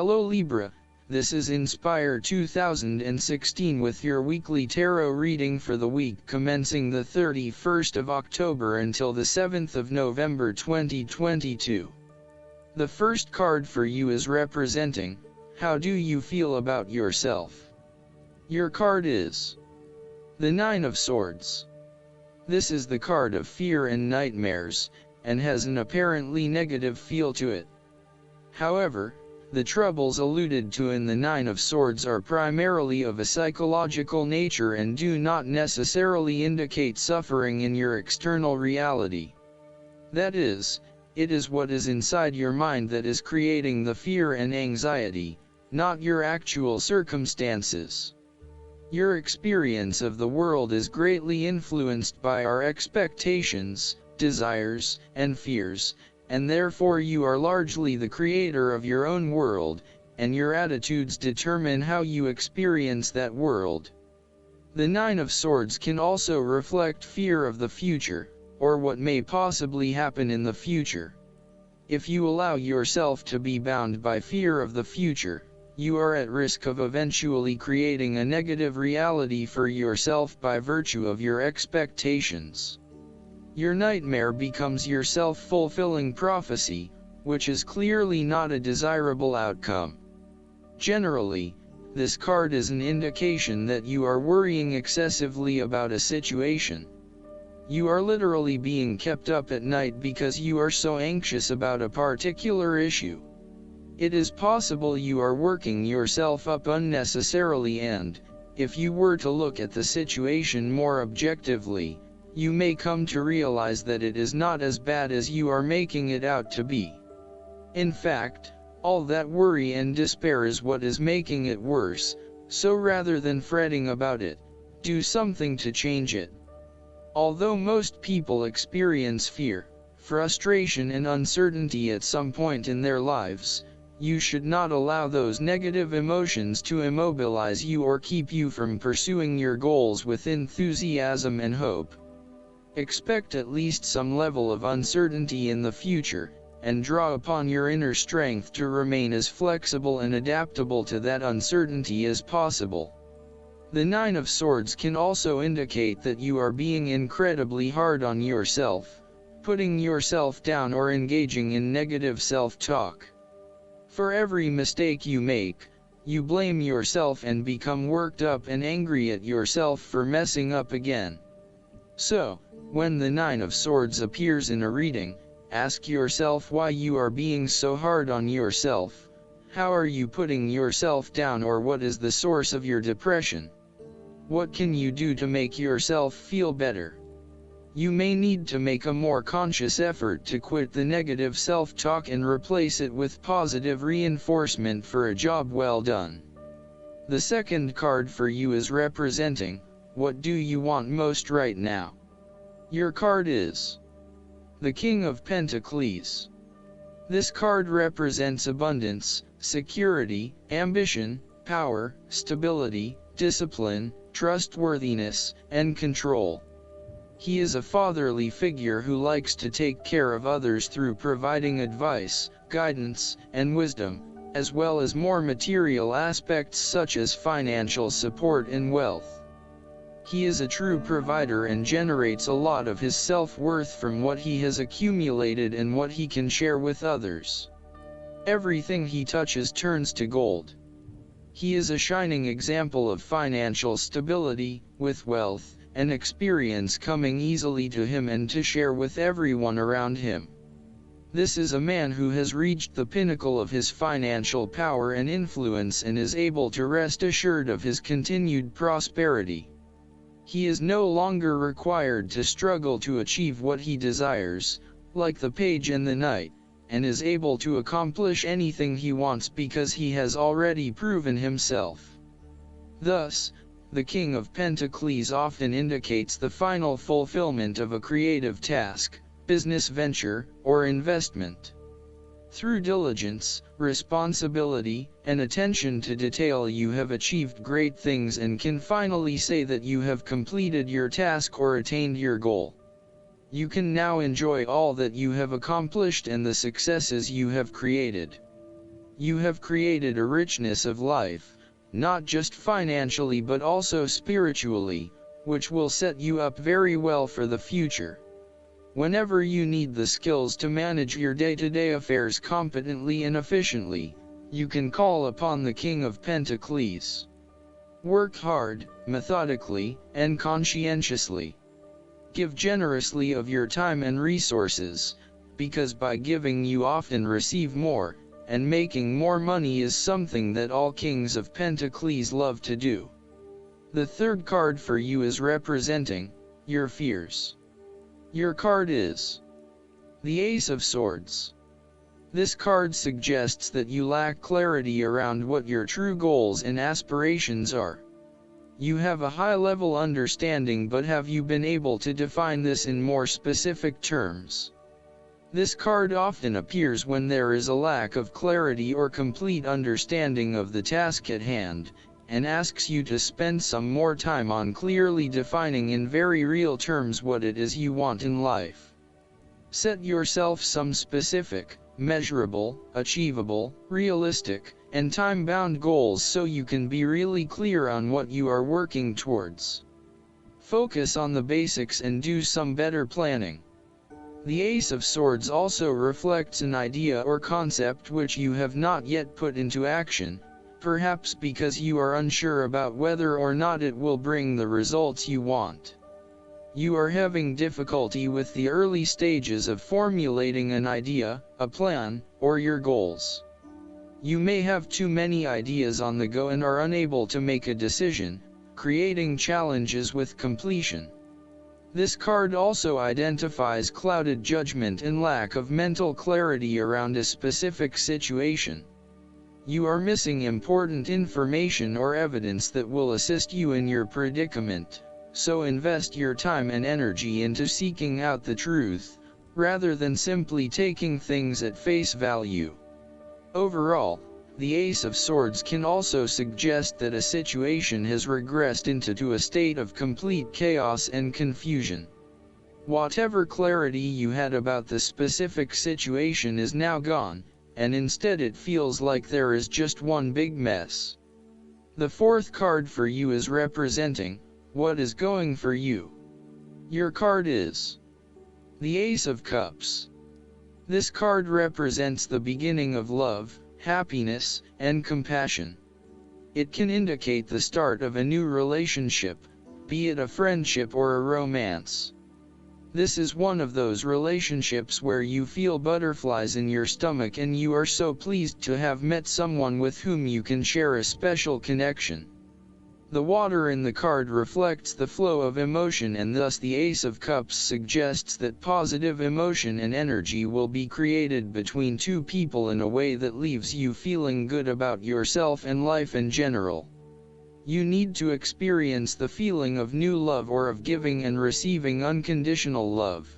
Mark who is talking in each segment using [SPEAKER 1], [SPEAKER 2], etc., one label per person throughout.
[SPEAKER 1] Hello Libra, this is Inspire 2016 with your weekly tarot reading for the week commencing the 31st of October until the 7th of November 2022. The first card for you is representing, how do you feel about yourself? Your card is the Nine of Swords. This is the card of fear and nightmares, and has an apparently negative feel to it. However, the troubles alluded to in the Nine of Swords are primarily of a psychological nature and do not necessarily indicate suffering in your external reality. That is, it is what is inside your mind that is creating the fear and anxiety, not your actual circumstances. Your experience of the world is greatly influenced by our expectations, desires, and fears, and therefore you are largely the creator of your own world, and your attitudes determine how you experience that world. The Nine of Swords can also reflect fear of the future, or what may possibly happen in the future. If you allow yourself to be bound by fear of the future, you are at risk of eventually creating a negative reality for yourself by virtue of your expectations. Your nightmare becomes your self-fulfilling prophecy, which is clearly not a desirable outcome. Generally, this card is an indication that you are worrying excessively about a situation. You are literally being kept up at night because you are so anxious about a particular issue. It is possible you are working yourself up unnecessarily, and, if you were to look at the situation more objectively, you may come to realize that it is not as bad as you are making it out to be. In fact, all that worry and despair is what is making it worse, so rather than fretting about it, do something to change it. Although most people experience fear, frustration and uncertainty at some point in their lives, you should not allow those negative emotions to immobilize you or keep you from pursuing your goals with enthusiasm and hope. Expect at least some level of uncertainty in the future, and draw upon your inner strength to remain as flexible and adaptable to that uncertainty as possible. The Nine of Swords can also indicate that you are being incredibly hard on yourself, putting yourself down or engaging in negative self-talk. For every mistake you make, you blame yourself and become worked up and angry at yourself for messing up again. So, when the Nine of Swords appears in a reading, ask yourself why you are being so hard on yourself. How are you putting yourself down, or what is the source of your depression? What can you do to make yourself feel better? You may need to make a more conscious effort to quit the negative self-talk and replace it with positive reinforcement for a job well done. The second card for you is representing, what do you want most right now? Your card is the King of Pentacles. This card represents abundance, security, ambition, power, stability, discipline, trustworthiness, and control. He is a fatherly figure who likes to take care of others through providing advice, guidance, and wisdom, as well as more material aspects such as financial support and wealth. He is a true provider and generates a lot of his self-worth from what he has accumulated and what he can share with others. Everything he touches turns to gold. He is a shining example of financial stability, with wealth and experience coming easily to him and to share with everyone around him. This is a man who has reached the pinnacle of his financial power and influence and is able to rest assured of his continued prosperity. He is no longer required to struggle to achieve what he desires, like the Page and the Knight, and is able to accomplish anything he wants because he has already proven himself. Thus, the King of Pentacles often indicates the final fulfillment of a creative task, business venture, or investment. Through diligence, responsibility, and attention to detail, you have achieved great things and can finally say that you have completed your task or attained your goal. You can now enjoy all that you have accomplished and the successes you have created. You have created a richness of life, not just financially but also spiritually, which will set you up very well for the future. Whenever you need the skills to manage your day-to-day affairs competently and efficiently, you can call upon the King of Pentacles. Work hard, methodically, and conscientiously. Give generously of your time and resources, because by giving you often receive more, and making more money is something that all Kings of Pentacles love to do. The third card for you is representing your fears. Your card is the Ace of Swords. This card suggests that you lack clarity around what your true goals and aspirations are. You have a high-level understanding, but have you been able to define this in more specific terms? This card often appears when there is a lack of clarity or complete understanding of the task at hand, and asks you to spend some more time on clearly defining in very real terms what it is you want in life. Set yourself some specific, measurable, achievable, realistic, and time-bound goals so you can be really clear on what you are working towards. Focus on the basics and do some better planning. The Ace of Swords also reflects an idea or concept which you have not yet put into action, perhaps because you are unsure about whether or not it will bring the results you want. You are having difficulty with the early stages of formulating an idea, a plan, or your goals. You may have too many ideas on the go and are unable to make a decision, creating challenges with completion. This card also identifies clouded judgment and lack of mental clarity around a specific situation. You are missing important information or evidence that will assist you in your predicament, so invest your time and energy into seeking out the truth, rather than simply taking things at face value. Overall, the Ace of Swords can also suggest that a situation has regressed into a state of complete chaos and confusion. Whatever clarity you had about the specific situation is now gone, and instead it feels like there is just one big mess. The fourth card for you is representing what is going for you. Your card is the Ace of Cups. This card represents the beginning of love, happiness, and compassion. It can indicate the start of a new relationship, be it a friendship or a romance. This is one of those relationships where you feel butterflies in your stomach and you are so pleased to have met someone with whom you can share a special connection. The water in the card reflects the flow of emotion, and thus the Ace of Cups suggests that positive emotion and energy will be created between two people in a way that leaves you feeling good about yourself and life in general. You need to experience the feeling of new love or of giving and receiving unconditional love.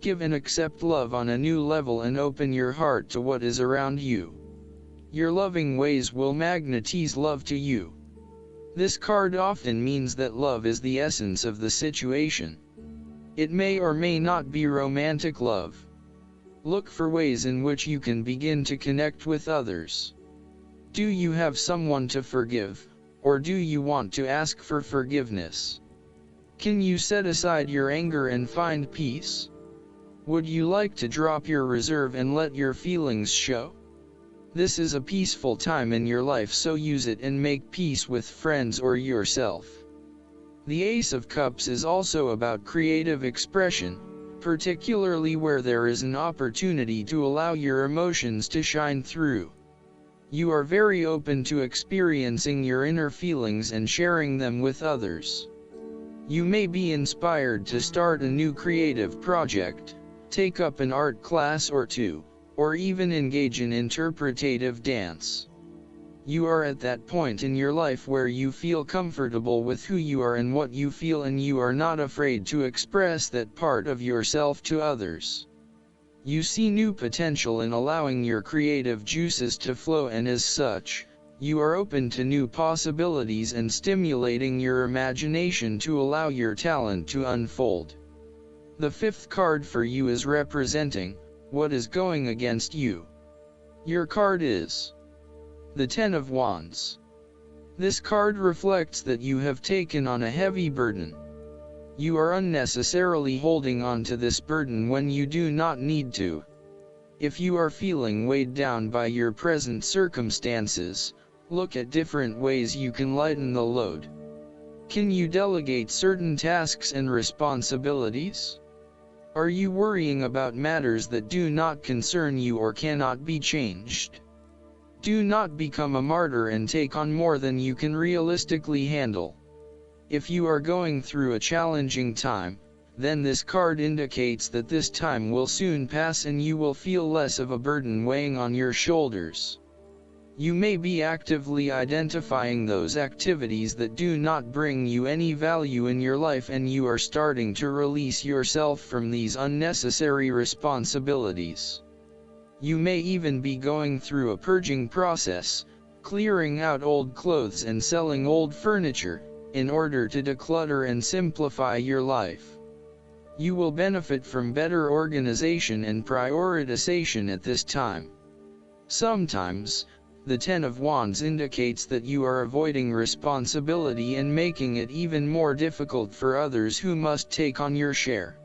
[SPEAKER 1] Give and accept love on a new level and open your heart to what is around you. Your loving ways will magnetize love to you. This card often means that love is the essence of the situation. It may or may not be romantic love. Look for ways in which you can begin to connect with others. Do you have someone to forgive, or do you want to ask for forgiveness? Can you set aside your anger and find peace? Would you like to drop your reserve and let your feelings show? This is a peaceful time in your life, so use it and make peace with friends or yourself. The Ace of Cups is also about creative expression, particularly where there is an opportunity to allow your emotions to shine through. You are very open to experiencing your inner feelings and sharing them with others. You may be inspired to start a new creative project, take up an art class or two, or even engage in interpretative dance. You are at that point in your life where you feel comfortable with who you are and what you feel, and you are not afraid to express that part of yourself to others. You see new potential in allowing your creative juices to flow, and as such, you are open to new possibilities and stimulating your imagination to allow your talent to unfold. The fifth card for you is representing what is going against you. Your card is the Ten of Wands. This card reflects that you have taken on a heavy burden. You are unnecessarily holding on to this burden when you do not need to. If you are feeling weighed down by your present circumstances, look at different ways you can lighten the load. Can you delegate certain tasks and responsibilities? Are you worrying about matters that do not concern you or cannot be changed? Do not become a martyr and take on more than you can realistically handle. If you are going through a challenging time, then this card indicates that this time will soon pass and you will feel less of a burden weighing on your shoulders. You may be actively identifying those activities that do not bring you any value in your life, and you are starting to release yourself from these unnecessary responsibilities. You may even be going through a purging process, clearing out old clothes and selling old furniture, in order to declutter and simplify your life. You will benefit from better organization and prioritization at this time. Sometimes, the Ten of Wands indicates that you are avoiding responsibility and making it even more difficult for others who must take on your share.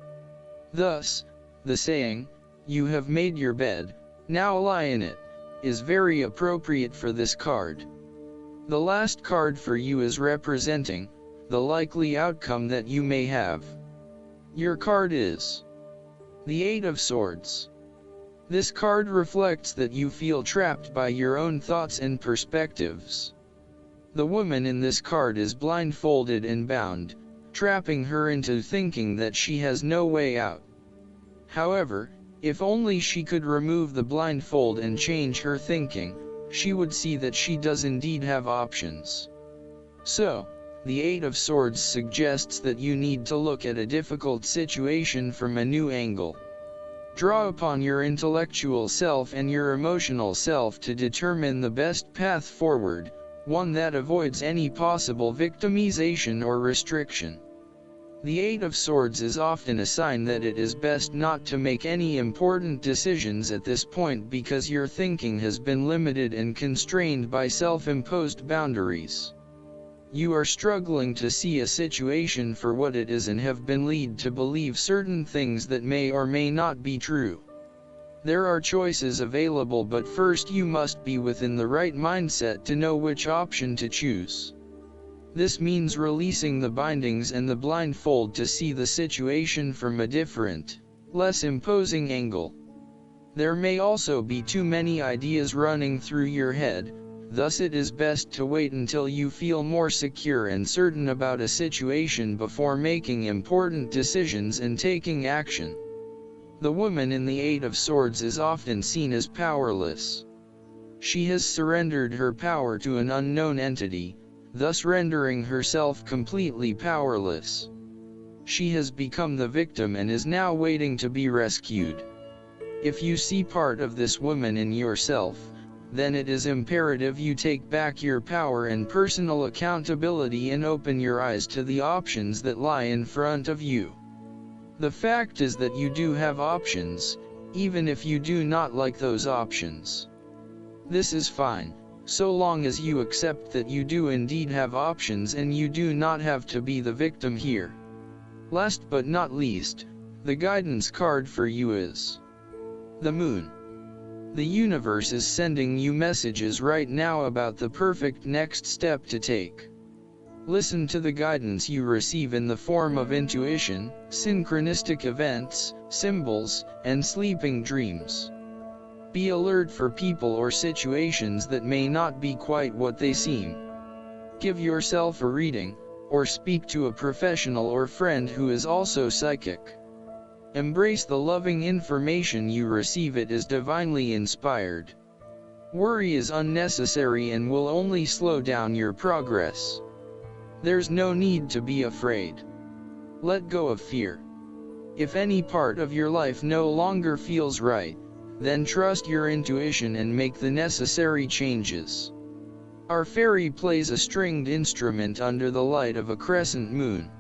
[SPEAKER 1] Thus, the saying, "You have made your bed, now lie in it," is very appropriate for this card. The last card for you is representing the likely outcome that you may have. Your card is the Eight of Swords. This card reflects that you feel trapped by your own thoughts and perspectives. The woman in this card is blindfolded and bound, trapping her into thinking that she has no way out. However, if only she could remove the blindfold and change her thinking, she would see that she does indeed have options. So, the Eight of Swords suggests that you need to look at a difficult situation from a new angle. Draw upon your intellectual self and your emotional self to determine the best path forward, one that avoids any possible victimization or restriction. The Eight of Swords is often a sign that it is best not to make any important decisions at this point because your thinking has been limited and constrained by self-imposed boundaries. You are struggling to see a situation for what it is and have been led to believe certain things that may or may not be true. There are choices available, but first you must be within the right mindset to know which option to choose. This means releasing the bindings and the blindfold to see the situation from a different, less imposing angle. There may also be too many ideas running through your head. Thus it is best to wait until you feel more secure and certain about a situation before making important decisions and taking action. The woman in the Eight of Swords is often seen as powerless. She has surrendered her power to an unknown entity, thus rendering herself completely powerless. She has become the victim and is now waiting to be rescued. If you see part of this woman in yourself, then it is imperative you take back your power and personal accountability and open your eyes to the options that lie in front of you. The fact is that you do have options, even if you do not like those options. This is fine, so long as you accept that you do indeed have options and you do not have to be the victim here. Last but not least, the guidance card for you is the Moon. The universe is sending you messages right now about the perfect next step to take. Listen to the guidance you receive in the form of intuition, synchronistic events, symbols, and sleeping dreams. Be alert for people or situations that may not be quite what they seem. Give yourself a reading, or speak to a professional or friend who is also psychic. Embrace the loving information you receive. It is divinely inspired. Worry is unnecessary and will only slow down your progress. There's no need to be afraid. Let go of fear. If any part of your life no longer feels right, then trust your intuition and make the necessary changes. Our fairy plays a stringed instrument under the light of a crescent moon.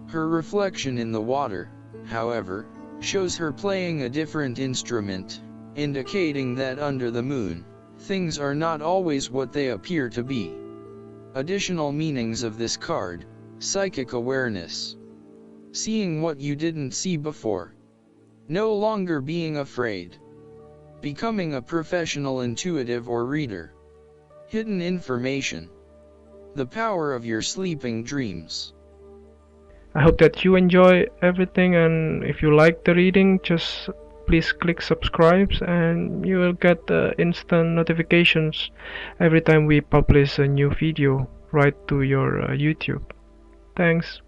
[SPEAKER 1] Her reflection in the water, however, shows her playing a different instrument, indicating that under the moon, things are not always what they appear to be. Additional meanings of this card: psychic awareness, seeing what you didn't see before, no longer being afraid, becoming a professional intuitive or reader, hidden information, the power of your sleeping dreams.
[SPEAKER 2] I hope that you enjoy everything, and if you like the reading, just please click subscribe and you will get instant notifications every time we publish a new video right to your YouTube. Thanks.